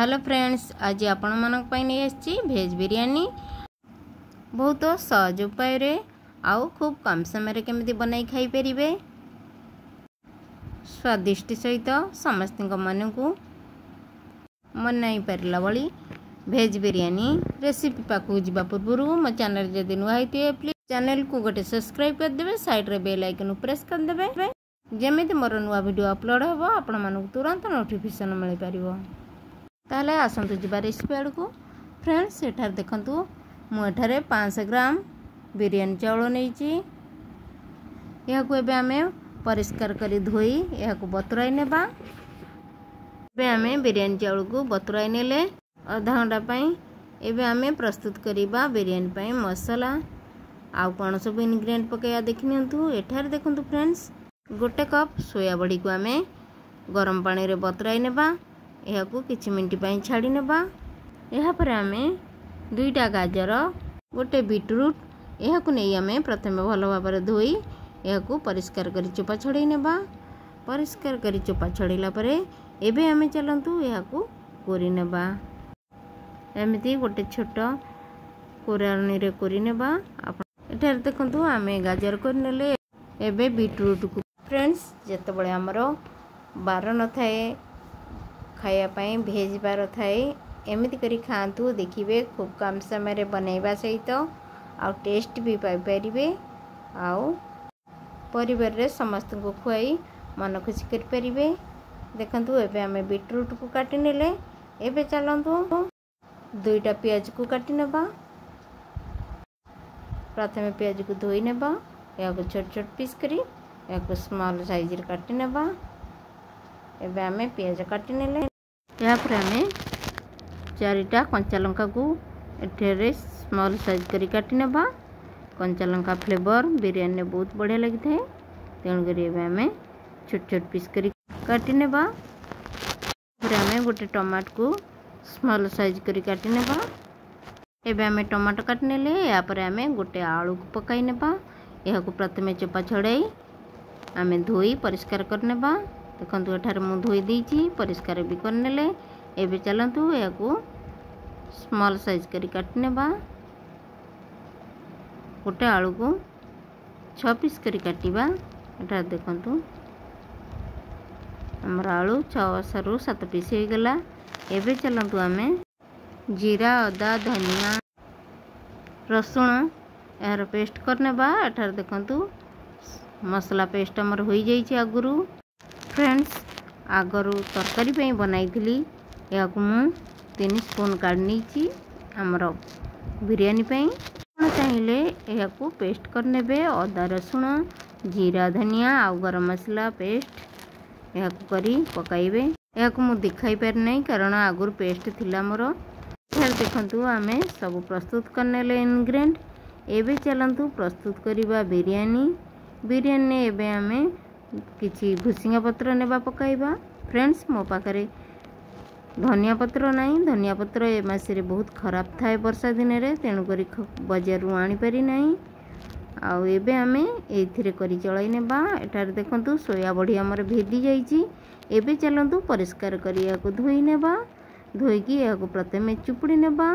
Hello friends, आज आपण मानक पई नहीं आछि भेज बिरयानी बहुत सहज उपाय रे आउ खूब कम समय रे केमिति बनाई खाई परिबे। स्वादिष्ट सहित समस्त मन को मनाई पारा भली भेज बिरयानी रेसिपी पाखु जावा पूर्व मो चैनल जदि नुआ होइतिबे प्लीज चैनल को गोटे सब्सक्राइब कर देबे, साइड रे बेल आइकन प्रेस कर देबे जेमिति मोर नुआ वीडियो अपलोड हेबो आपण मानक तुरंत नोटिफिकेशन मिल पारिबो। ताले आसंतु जिबा रेसिपी आड़ को फ्रेंड्स एठार देखंतु मु एठारे 500 ग्राम बिरयानी चाउल नैची याकू एबे आमे परिष्कार करी धोई याकू बतुराई नेबा। एबे आमे बिरयानी चाउल को बतुराई नेले आधा घंटा पई एबे आमे प्रस्तुत करिबा बिरयानी पई मसाला आ कोन सब इंग्रेडिएंट पकेया देखिनंतु। एठार देखंतु फ्रेंड्स गोटे कप सोया बड़ी को आमे गरम पानी रे बतुराई नेबा यह किछि मिनट पई छाड़ी नेबा। यह पर आमे दुईटा गाजर गोटे बीटरूट यह नहीं आमे प्रथम भल भाव धोई यह परिष्कार करी चोपा छड़ाई नेबा। परिष्कार करी चोपा छड़ाइला परे एबे आमे चलंतु यह कोरी नेबा। एमिति गोटे छोट कोरानी रे कोरी नेबा। एठार देखंतु आमे गाजर कोरी नेले एबे बीटरूट को फ्रेंड्स जते बळे हमरो बार न थाए खाया पाई भेज बार थाए एमिति करी खातु देखिबे खूब कम समय रे बनैबा सहित आ टेस्ट भी पाई परिबे आउ परिवार रे समस्त को खुआई मन खुशी कर परिबे। देखंतु एबे हमें बीटरूट को काटी नेले एबे चलंतु दुईटा प्याज को काटी नेबा। प्रथमे प्याज को धोई नेबा या छोट छोट पीस करी या स्मॉल साइज रे काटी नेबा। एबे हमें प्याज काटी नेले या पर हमें चारिटा कंचा लंका को एठेरे स्मॉल साइज करी काटी नेबा। कंचा लंका फ्लेवर बिरयानी में बहुत बढ़िया लगी थाए तेणु करी एबे हमें छोट छोट पीस करी काटी नेबा। फिर हमें गोटे टमाटो को स्मॉल साइज करी काटी नेबा। एबे हमें टमाटो काटी नेले या पर हमें गोटे आलू को पकाई नेबा। यह को प्रथमे चोपा छड़ाई आमे धोई परिष्कार कर नेबा। देखंतु एठार मु धोई देइची परिष्कार भी कर नेले। एबे चलंतु याकू स्मॉल साइज करी काट नेबा। गोटे आलू को 6 पीस करी काटिबा। एठार देखंतु हमर आलू 6 रु 7 पीस हो गला। एबे चलंतु आमे जीरा अदा धनिया रसुण यार पेस्ट कर नेबा। एठार देखंतु मसला पेस्ट हमर होई जाइछि आगुरु फ्रेंड्स आगरू तरकारी पे बनाई थी या मु 3 स्पून काढ़ी आमर बिरयानी चाहिए यह पेस्ट करने अदा रसुण जीरा धनिया आउ गरम मसला पेस्ट यह करी पकाइबे। यह मु दिखाई पार नहीं कारण आगुर पेस्ट थिला मोर। देखंतु आमे सब प्रस्तुत करने इंग्रेडिएंट एबे चलंतु प्रस्तुत करिबा बिरयानी। बिरयानी एबे आमे किछि भुसिंगा पत्र नेबा पकाइबा। फ्रेंड्स मो पाखरे धनिया पत्र नहीं, धनिया पत्र ए मासे रे बहुत खराब थाए वर्षा दिन रे तेणु करी बाजार रु आनी पारि नहीं। आउ एबे हमें एथिरे करी चलाई नेबा। एटार देखंतु सोया बड़ी हमर भेदी जाइछि। एबे चलंतु परिष्कार करी याको धोई नेबा। धोई की याको प्रथमे चुपुड़ी नेबा।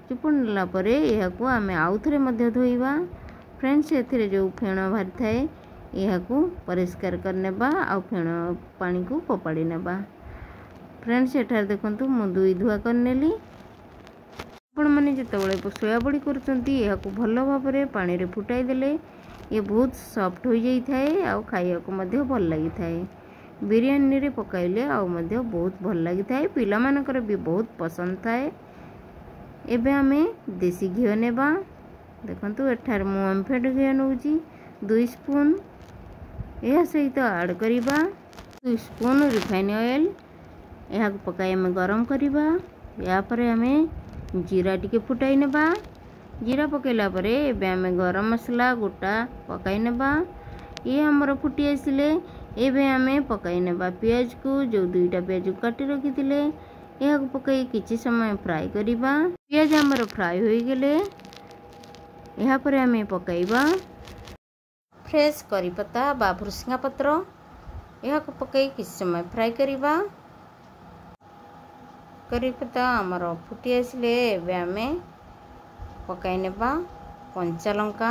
चुपुड़ नेला परे याको हमें आउ थरे मध्ये धोइबा। फ्रेंड्स एथिरे जो फेण बाहर थाए यह परिष्कार कर नेबा आ फेण पानी को फोपाड़ी नेबा। फ्रेंड्स एठार देखंतु मु दुई धुआ कर नेली। आपण माने जेतबळे सोया बड़ी करचंती यह भल भाव रे पानी रे फुटाई देले ये बहुत सॉफ्ट हो जाई थाए आ खाइया को मध्ये भल लागि थाए। बिरयानी रे पकाइले आ मध्ये बहुत भल लागि थाए, पिला मानकर भी बहुत पसंद थाए। एबे हमें देसी घियो नेबा। देखंतु एठार मु ओमफेड घियो नउची 2 स्पून यह सहित ऐड करिबा। 2 स्पून रिफाइन ऑयल यह पकाई हमें गरम करिबा। या परे हमें जीरा टिके फुटाई नेबा। जीरा पकेला परे एबे हमें गरम मसला गोटा पकाई नेबा। ये हमर फुटी आसिले एबे हमें पकाई नेबा प्याज को जो दुईटा प्याज काटी रखिथिले यह पकाई किछि समय फ्राई करिबा। प्याज हमर फ्राई होई गेले यह परे हमें पकाइबा फ्रेश करी पत्ता बा भृसंगा पत्र यह पकई किसी समय फ्राई करिबा। करी तो आमर फुटी आसिले एबे आमे पकाई नेबा कंचा लंका।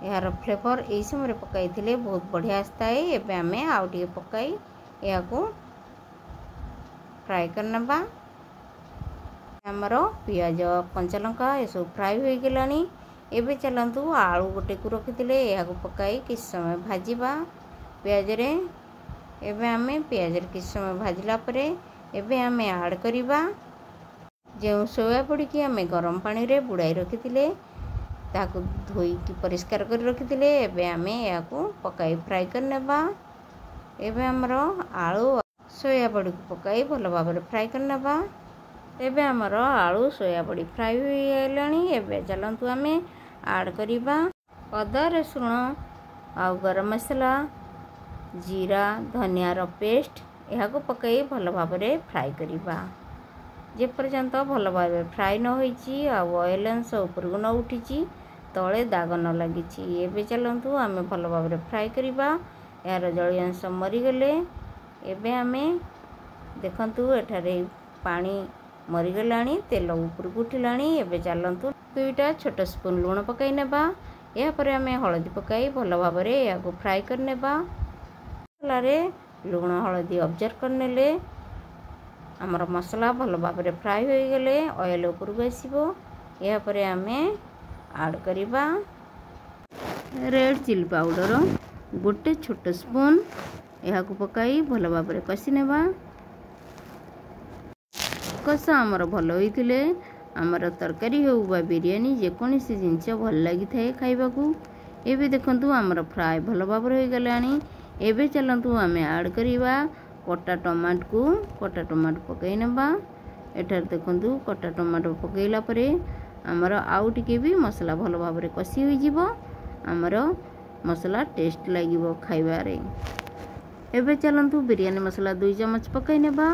यार फ्लेवर यही समय पकाई बहुत बढ़िया आसता है। एबे आमे आउ टिके पकाई या फ्राए करनेबा। आमर पियाज कंचा लंका ये सब फ्राए हो गलानी। एबे चलतु आलू गोटे को रखिले या पकाई किछ समय भाजिबा पियाज रे। एबे आमे पियाज रे किछ समय भाजिला परे एबे आमे ऐड करिबा जो सोया बड़ी की आमे गरम पानी रे बुड़ाई रखिले ताकू धोई की परिष्कार कर रखिले। एबे आमे याकू पकाई फ्राए करनेबा। एबे हमर आलू सोया बड़ी को पकाई भल भाव में फ्राए करनेबा। एबे हमर आलू सोया बड़ी फ्राए हो गलानी। एबे चलतु आमे ऐड करिबा अदा रसुण आउ गरम मसला जीरा धनिया रो पेस्ट यह पकाई भल भाव में फ्राए करिबा जे पर्यंत भल भाव फ्राए न होईची आ ऑयल अंश ऊपर को न उठी तले दाग न लगी। एबे चलतु आमे भल भाव में फ्राए करिबा यार जली अंश मरीगले। एबे आमे देखंतु एठारे पानी मरीगलानी तेल ऊपर को उठिलानी। एबे चलतु 2टा छोट स्पून लूण पकाई नेबा। या परे आमे हळदी पकाई भल भाव में या फ्राए करनेबा। मसला लुण हलदी ऑब्जर्व करनेले आमर मसला भल भाव में फ्राए हो गले ऑयल ऊपर को आसीबो। या परे आमे ऐड करिबा रेड चिली पाउडर गोटे छोट स्पून या पकाई भल भाव में कषि नेबा। कषा आमर भल होइतिले आमर तरकारी हो बा बिरयानी जेकोसी जिनस भल लगी थाए खाइबाकू। एबे देखंतु आमर फ्राए भल भाव हो गलानी। एबे चलतु आमे ऐड करिबा कटा टमाटो पकाई नेबा। एठार देखंतु कटा टमाटो पकाइला परे आमर आउ टिके भी मसला भल भाव में कषि हो जिवो आमर मसला टेस्ट लागिवो खाइबारे। एबे चलतु बिरयानी मसला 2 चम्मच पकाई नेबा।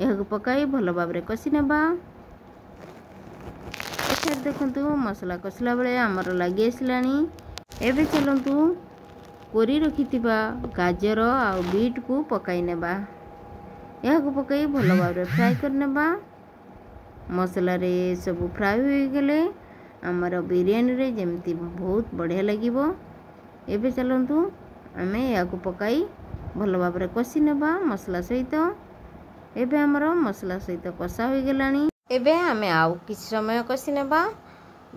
यह पकाई भल भाव में कषि नेबा। एठार देखंतु मसला कषिला बेले आमर लागि आसिलानी। एबे चलतु कोरी रखिथिबा गाजर आउ बीट को पकाई नेबा। यह पकाई भल भाव में फ्राए करनेबा। मसला रे सब फ्राए हो गले आमर बिरयानी रे जेमती बहुत बढ़िया लागिवो। एबे चलतु आमे या पकाई भल भाव में कषि नेबा मसला सहित। एबे आमर मसला सहित कषा हो गलानी। एबे आमे आउ किछ समय कषि नेबा।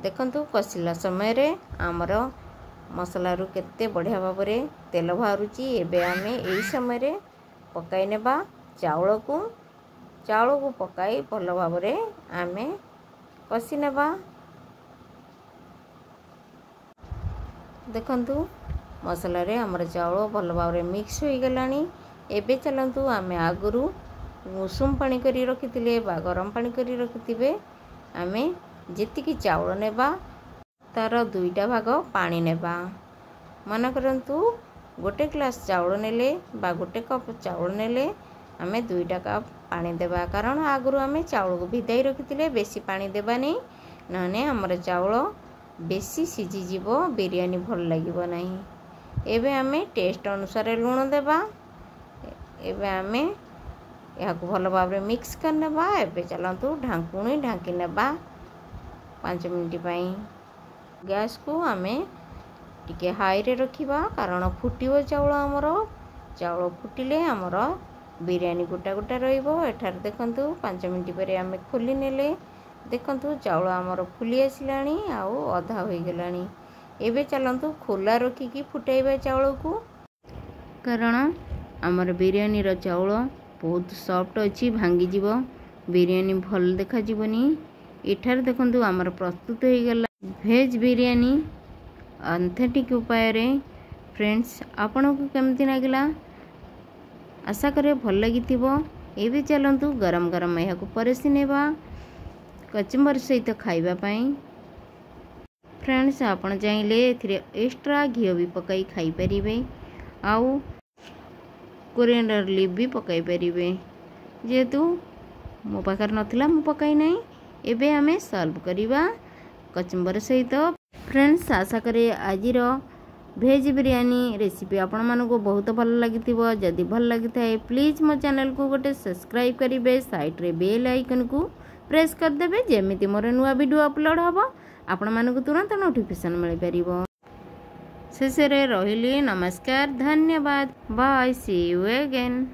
देखंतु कषिला समय रे आमर मसला रु केते बढ़िया भाव में तेल बाहरुची। एबे आमे एई समय रे पकाई नेबा चावल को पकाई भल भाव में आमे कषि नेबा। देखंतु मसला रे हमर चावल भल भाव में मिक्स हो गलानी। एबे चलंतु आमे आगुरु उषुम पानी करी रखिथिले बा गरम पानी करी रखिथिबे आमे जेतिकी चावल नेबा तार 2टा भाग पानी नेबा। मन करंतु गोटे ग्लास चावल नेले बा गोटे कप चावल नेले आमे 2टा कप पानी देबा। कारण आगुरु आमे चावल को भिदाई रखिथिले बेसी पानी देबानी नने हमर चावल बेसी सिझी जीवो बिरयानी भल लागिवो नाही। एबे आमे टेस्ट अनुसार लूण देबा। एबे आमे या भल भाव में मिक्स करनेबा। एबे चलतु ढांकुणी ढांकी नेबा 5 मिनिट पई। गैस को आमे टिके हाई रे रखिबा कारण फुटिबो चावल हमर। चावल फुटिले हमर बिरयानी गोटा गोटा रहिबो। एठार देखंतु 5 मिनिट परे आमे खोली नेले देखंतु चावल हमर फुली आसिलानी आउ अधा होई गलानी। एबे चलंतु खोला रखी की फुटाइबा चावल को कारण हमर बिरयानी रो चावल बहुत सॉफ्ट अच्छी भांगी जीवो बिरयानी भल देखा जीवनी। एठार देखंतु हमर प्रस्तुत हो गला भेज बिरयानी ऑथेंटिक उपाय रे। फ्रेंड्स आपन को केमती लागला आशा करे भल लागिथिबो। एबे चलंतु गरम गरम या को परसी नेबा कचुम्बर सहित खाइबा पई। फ्रेंड्स आपन चाहिले एथिरे एक्स्ट्रा घी भी पकाई खाई परिबे आउ कोरिएंडर लीफ भी पकाई परिबे जेहेतु मो पाखर नथिला मु पकाई नाही। एबे आमे सर्व करिबा कचुम्बर सहित। फ्रेंड्स आशा करे आजिर भेज बिरयानी रेसिपी आपण मानक बहुत भल लगी जदि भल लगी थाए प्लीज मो चैनल को गोटे सब्सक्राइब करेंगे साइड रे बेल आइकन को प्रेस करदे जेमिति मोर नुआ वीडियो अपलोड हम आपण मानक तुरंत नोटिफिकेशन मिल पार। शेष रही नमस्कार धन्यवाद बाय सी यू अगेन।